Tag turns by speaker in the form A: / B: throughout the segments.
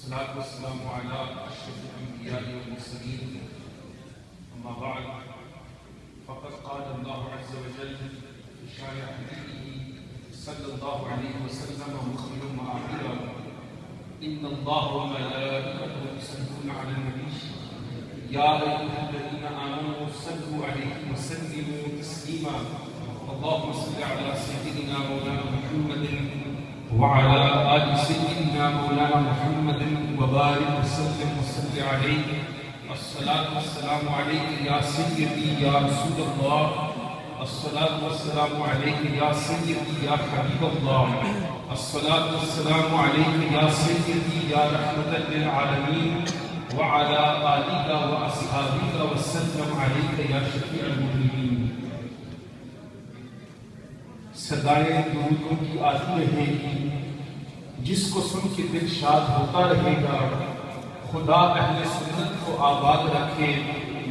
A: والصلاة والسلام على أشرف الأنبياء والمرسلين أما بعد فقد قال الله عز وجل في شارع حبيبه صلى الله عليه وسلم مخبرا وآخرا إن الله وملائكته يصلون على النبي يا أيها الذين آمنوا صلوا عليه وسلموا تسليما اللهم صل على سيدنا مولانا محمد وعلى آل سيدنا مولانا محمد وبارك وسلم وصل عليه الصلاة والسلام عليك يا سيدي يا رسول الله الصلاة والسلام عليك يا سيدي يا حبيب الله الصلاة والسلام عليك يا سيدي يا رحمة للعالمين وعلى آلك وأصحابك وسلم عليك يا شفيع المذنبين सदाएं दुरूदों की आती रहेगी जिसको सुन के दिल शाद होता रहेगा खुदा अहले सुन्नत को आबाद रखे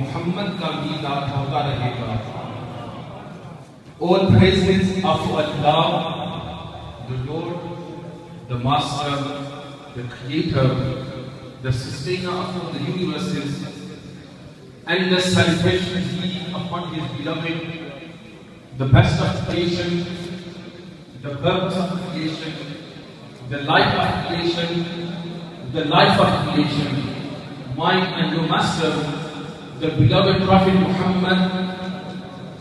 A: मुहम्मद का मीलाद होता रहेगा All praises are for Allah, the Lord, the Master, the Creator, the Sustainer of all the universes, and the salvation be upon His beloved, the best of creation, the purpose of creation, the life of creation, the life of creation, mine and your master, the beloved Prophet Muhammad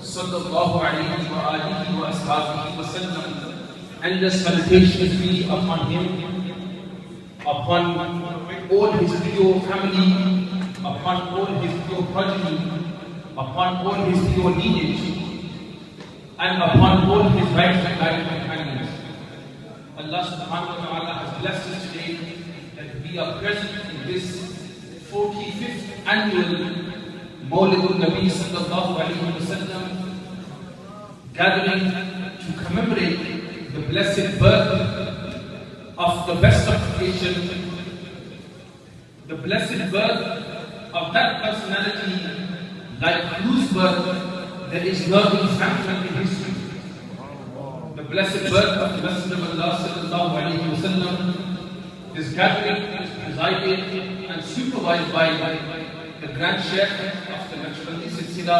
A: sallallahu alayhi wa alihi wa ashabihi wa sallam, and the salutations be upon him, upon all his pure family, upon all his pure progeny, upon all his pure lineage, and upon all his right companions. Allah subhanahu wa ta'ala has blessed us today that we are present in this 45th annual Mawlidul Nabi sallallahu alayhi wa sallam gathering to commemorate the blessed birth of the best of creation, the blessed birth of that personality like whose birth there is no example in history. The blessed birth of the Messenger of Allah sallallahu alayhi wa sallam. This gathering is presided and supervised by the Grand Sheikh of the Naqshbandi Silsila,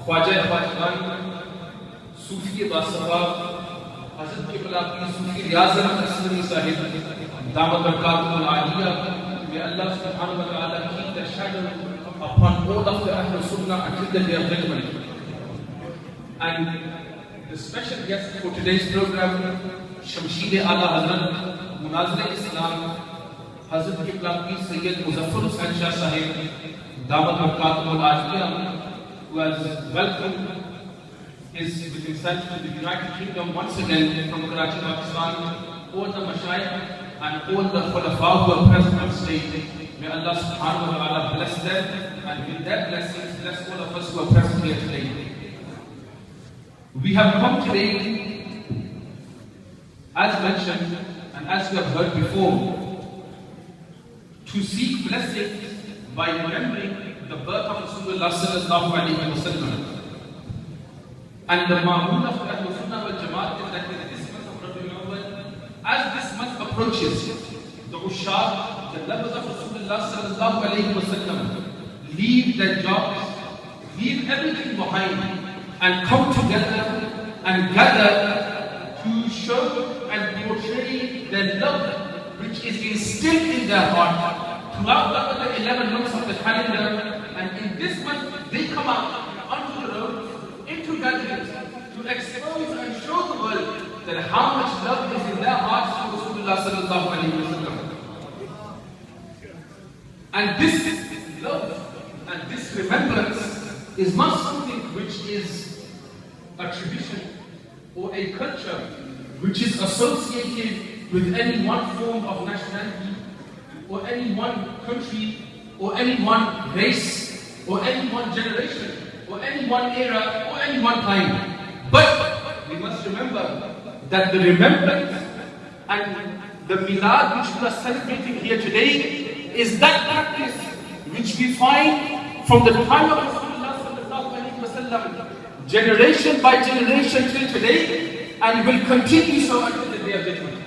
A: Khwaja Khwajagan, Sufi Basawab, Hazrat Qibla Pir Sufi Riyazat Aslami Sahib, Damat Barakatum Al-Aliyah. May Allah subhanahu wa ta'ala keep the shadow upon all of the Ahlul Sunnah until the day of judgment. And the special guest for today's program, Shamshir Ala Hazrat, Munazir Islam, Hazrat Qibla Pir Sayyid Muzaffar Hussain Shah Sahib, Damat Barakatum Al-Aliyah, who has welcomed with himself to the United Kingdom once again from Karachi, Pakistan, all the Mashayikh and all the Khulafa who are present on stage. May Allah subhanahu wa ta'ala bless them, and with that blessings bless all of us who are present here today. We have come today, as mentioned and as we have heard before, to seek blessings by remembering the birth of Rasulullah sallallahu alayhi wa sallam. And the ma'mul of Ahlul Sunnah wal Jamaat is that in this month of Rabiul Awwal, as this month approaches, the ushaq, the lovers of Rasulullah sallallahu alayhi wa sallam, leave their jobs, leave everything behind, and come together and gather to show and portray their love which is instilled in their heart throughout the other 11 months of the calendar. And in this month, they come out onto the road, into gatherings, to expose and show the world that how much love is in their hearts to Rasulullah sallallahu alayhi wa sallam. And this love and this remembrance is not something which is a tradition or a culture which is associated with any one form of nationality or any one country or any one race or any one generation or any one era or any one time. But we must remember that the remembrance and the milad which we are celebrating here today is that practice which we find from the time of Rasulullah sallallahu alayhi wa sallam, generation by generation till today, and will continue so until the day of judgment.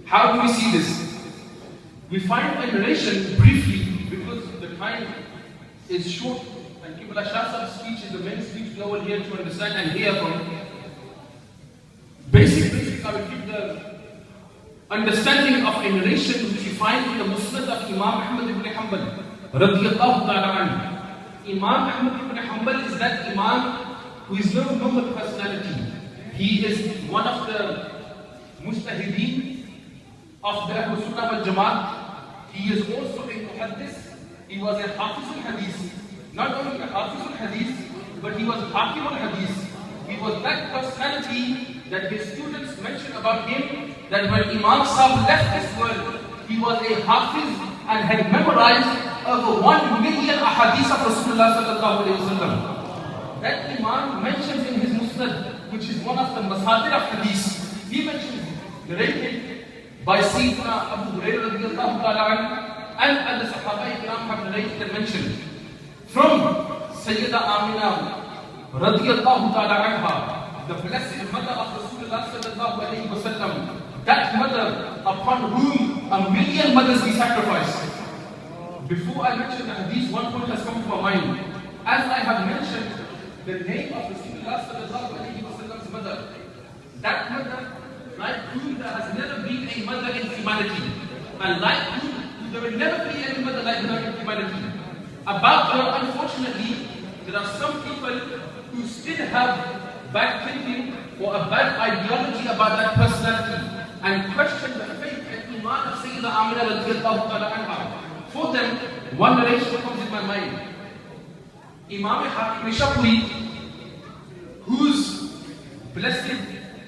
A: How do we see this? We find a narration briefly because the time is short and Qibla Shah Sahib's speech is the main speech we all here to understand and hear from. Basic, I will give the understanding of a narration which we find in the Musnad of Imam Ahmad ibn Hanbal radiyallahu ta'ala anhu. Imam Ahmad ibn Hanbal is that Imam who is no normal personality. He is one of the mujtahideen of the Ahlul Sunnah wal Jamaat. He is also a muhaddis. He was a hafiz al-hadith. Not only a hafiz al-hadith, but he was hakim al-hadith. He was that personality that his students mentioned about him, that when Imam Sahib left this world, he was a hafiz and had memorized over 1 million ahadith of Rasulullah sallallahu alayhi wa sallam. That Imam mentions in his Musnad, which is one of the masadir of hadith, he mentions, narrated by Sayyidina Abu Hurairah radiyallahu ta'ala anhu, and the Sahaba Ikram have narrated and mentioned from Sayyida Amina radiyallahu ta'ala anha, the blessed mother of Rasulullah sallallahu alayhi wa sallam, that mother upon whom 1 million mothers we sacrificed. Before I mention the hadith, one point has come to my mind. As I have mentioned the name of Rasulullah sallallahu alayhi wa sallam's mother, that mother, like whom there has never been a mother in humanity, and like whom there will never be any mother like her in humanity. About her, unfortunately, there are some people who still have bad thinking or a bad ideology about that personality and question the faith and iman of Sayyida Amina radiyallahu ta'ala anha. For them, one narration comes in my mind. Imam Hakim Nishapuri, whose blessed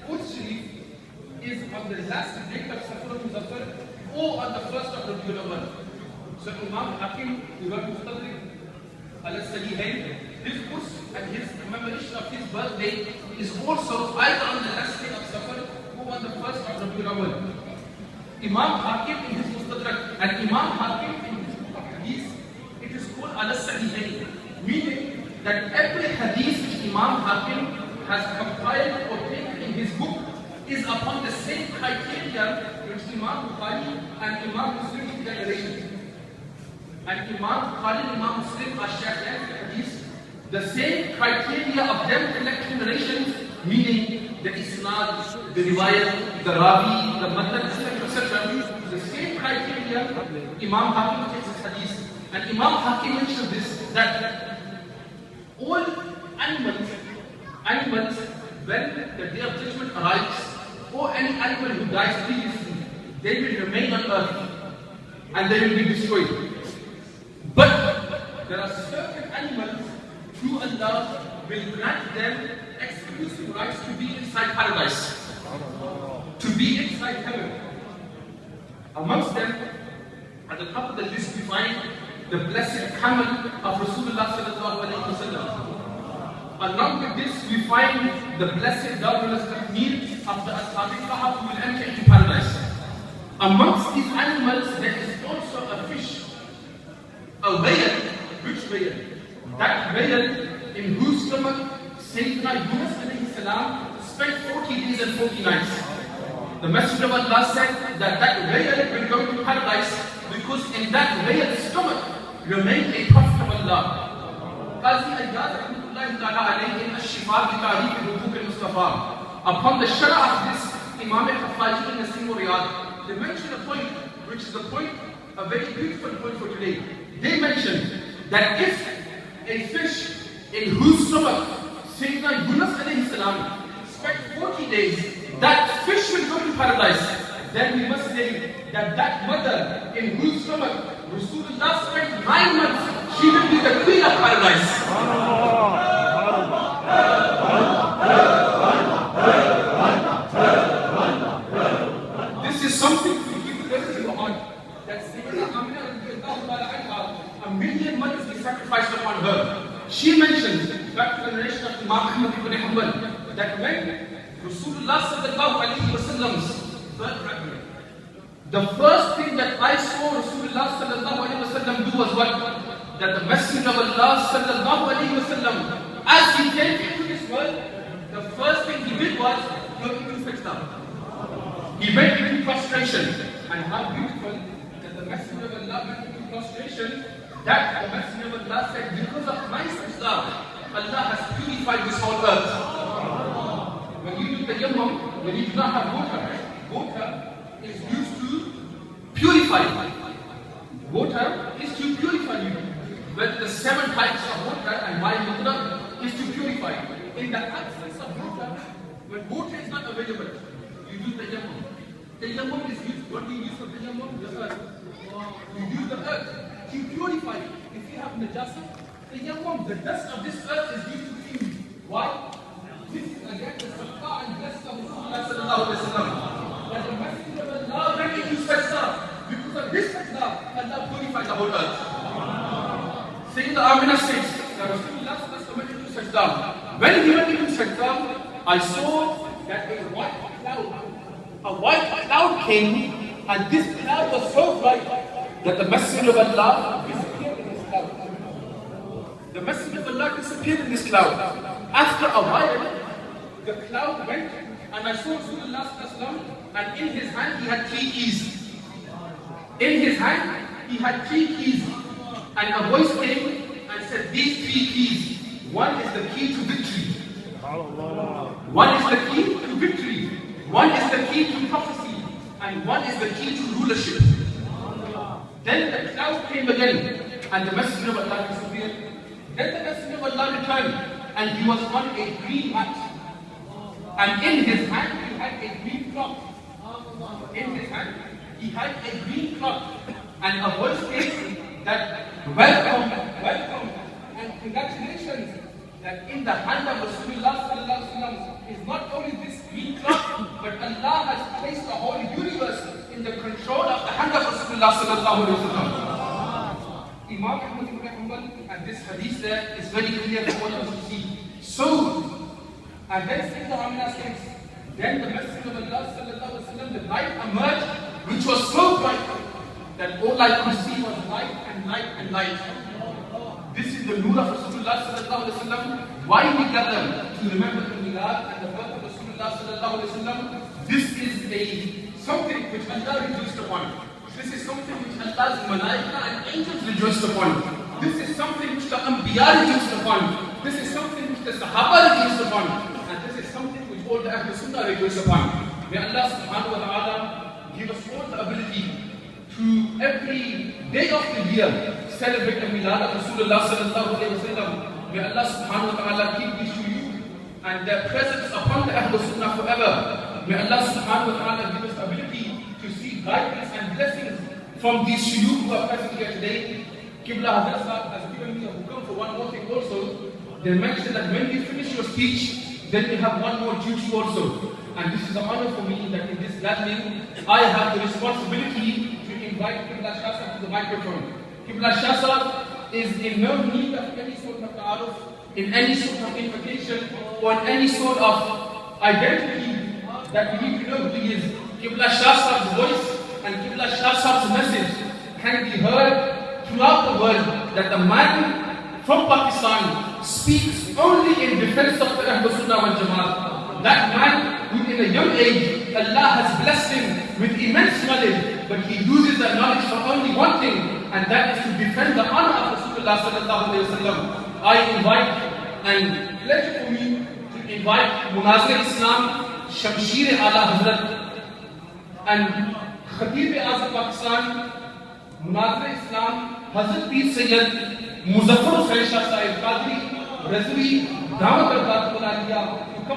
A: Quds Sharif is on the last day of Safar al-Muzaffar or on the first of Rabiul Awwal. So Imam Hakim, who wrote Mustadrik al-Salihain, his Quds and his commemoration of his birthday is also either on the last day of Safar or on the first of Rabiul Awwal. Imam Hakim in his Mustadrak and Imam Hakim in his book of Hadith, it is called al-Salihain, meaning that every Hadith which Imam Hakim has compiled or taken in his book is upon the same criteria which Imam Bukhari and Imam Muslim in their narrations. And Imam Bukhari and Imam Muslim are shaykhain in hadith, the same criteria of them collecting narrations, meaning the isnad, the riwayat, the ravi, the matan, etc. The same criteria Imam Hakim takes his hadith. And Imam Hakim mentioned this, that all animals, when the day of judgment arrives, or any animal who dies previously, they will remain on earth and they will be destroyed. But there are certain animals who Allah will grant them exclusive rights to be inside paradise, to be inside heaven. Amongst them, at the top of the list we find the blessed camel of Rasulullah sallallahu alayhi wa sallam. Along with this, we find the blessed Darul Astamir of the Ashabi Kahf who will enter into paradise. Amongst these animals, there is also a fish, a whale. Which whale? That whale in whose stomach Sayyidina Yunus alayhi salam spent 40 days and 40 nights. The Messenger of Allah said that that whale will go to paradise because in that whale's stomach remained a prophet of Allah. Upon the shara of this, Imam al-Khafaji in Nasim Riyadh, they mention a point, which is a very beautiful point for today. They mention that if a fish in whose stomach Sayyidina Yunus alayhi salam spent 40 days, that fish will go to paradise, then we must say that that mother in whose stomach Rasulullah spent 9 months, she will be the queen of paradise. This is something to keep the on. That Sayyidina Amina, 1 million mothers we sacrificed upon her. She mentions, back to the narration of Imam Ahmad ibn Hanbal, that when Rasulullah sallallahu alayhi wa sallam's birth happened, the first thing that I saw Rasulullah sallallahu alayhi wa sallam do was what? That the Messenger of Allah sallallahu alayhi wa sallam, as he came into this world, the first thing he did was go into sajda. He went into prostration. And how beautiful that the the Messenger of Allah went into prostration, that the Messenger of Allah said, because of my sajda, Allah has purified this whole earth. When you do tayammum, when you do not have water is used to purify you. Water is to purify you. But the 7 types of water and my water is to purify you. In the absence of water, when water is not available, you do tayammum. Tayammum is used. What do you use for tayammum? The earth. You use the earth to purify it. If you have najasa, tayammum, the dust of this earth is used to clean you. Why? This is again the sadaqah and blessing of Rasulullah sallallahu alaihi wasallam. That the Messenger of Allah went into sajda. Because of this sajda, Allah purified the whole earth. Sayyidina Amina says that Rasulullah sallallahu alaihi wasallam went into sajda. When he went into sajda, I saw that a white cloud came, and this cloud was so bright that the Messenger of Allah disappeared in this cloud. The Messenger of Allah disappeared in this cloud. After a while, the cloud went, and I saw Rasulullah sallallahu alaihi wasallam, and in his hand he had 3 keys. In his hand he had 3 keys, and a voice came and said, these 3 keys, one is the key to victory. One is the key to victory. One is the key to prophecy. And one is the key to rulership. Then the cloud came again, and the Messenger of Allah disappeared. Then the Messenger of Allah returned, and he was on a green mat. And in his hand he had a green cloth. In his hand he had a green cloth. And a voice came that, welcome, welcome, and congratulations, that in the hand of Rasulullah sallallahu alaihi wasallam is not only this green cloth, but Allah has placed the whole universe in the control of the hand of Rasulullah sallallahu alaihi wasallam. Imam Ahmad ibn Hanbal, and this hadith there is very clear for all of us to see. So, and then Sayyidina Amina says, then the Messenger of Allah sallallahu alaihi wasallam, the light emerged, which was so bright that all I could see was light and light and light. This is the nur of Rasulullah sallallahu alaihi wasallam. Why we gather to remember the milad and the birth of Rasulullah sallallahu alaihi wasallam? This is something which Allah rejoiced upon. This is something which Allah's malaika and angels rejoiced upon. This is something which the Anbiya rejoiced upon. This is something which the Sahaba rejoiced upon. And this is something which all the Ahlul Sunnah rejoiced upon. May Allah subhanahu wa ta'ala give us all the ability to every day of the year celebrate the milad of Rasulullah sallallahu alayhi wa sallam. May Allah subhanahu wa ta'ala keep these shuyukh and their presence upon the Ahlul Sunnah forever. May Allah subhanahu wa ta'ala give us the ability to see guidance and blessings from these shuyukh who are present here today. Qibla Hazrat has given me a hukam for one more thing also. They mentioned that when you finish your speech, then you have one more duty also. And this is an honor for me that in this gathering, I have the responsibility to invite Qibla Shah to the microphone. Qibla Shah is in no need of any sort of ta'aruf, in any sort of invitation, or in any sort of identity that we need to know who he is. Qibla Shah's voice and Qibla Shah's message can be heard throughout the world, that the man from Pakistan speaks only in defense of the Ahlul Sunnah wal Jamaat. That man who in a young age, Allah has blessed him with immense knowledge, but he uses that knowledge for only one thing, and that is to defend the honor of Rasulullah sallallahu alaihi wasallam. I invite, and pleasure for me to invite Munazir Islam, Shamsheer Ala Hazrat, and Khatib Azam Pakistan, Munazir Islam, Hazrat Peer Sayyid Muzaffar Hussain Shah Sahib Qadri Razvi Dawat al-Aliyah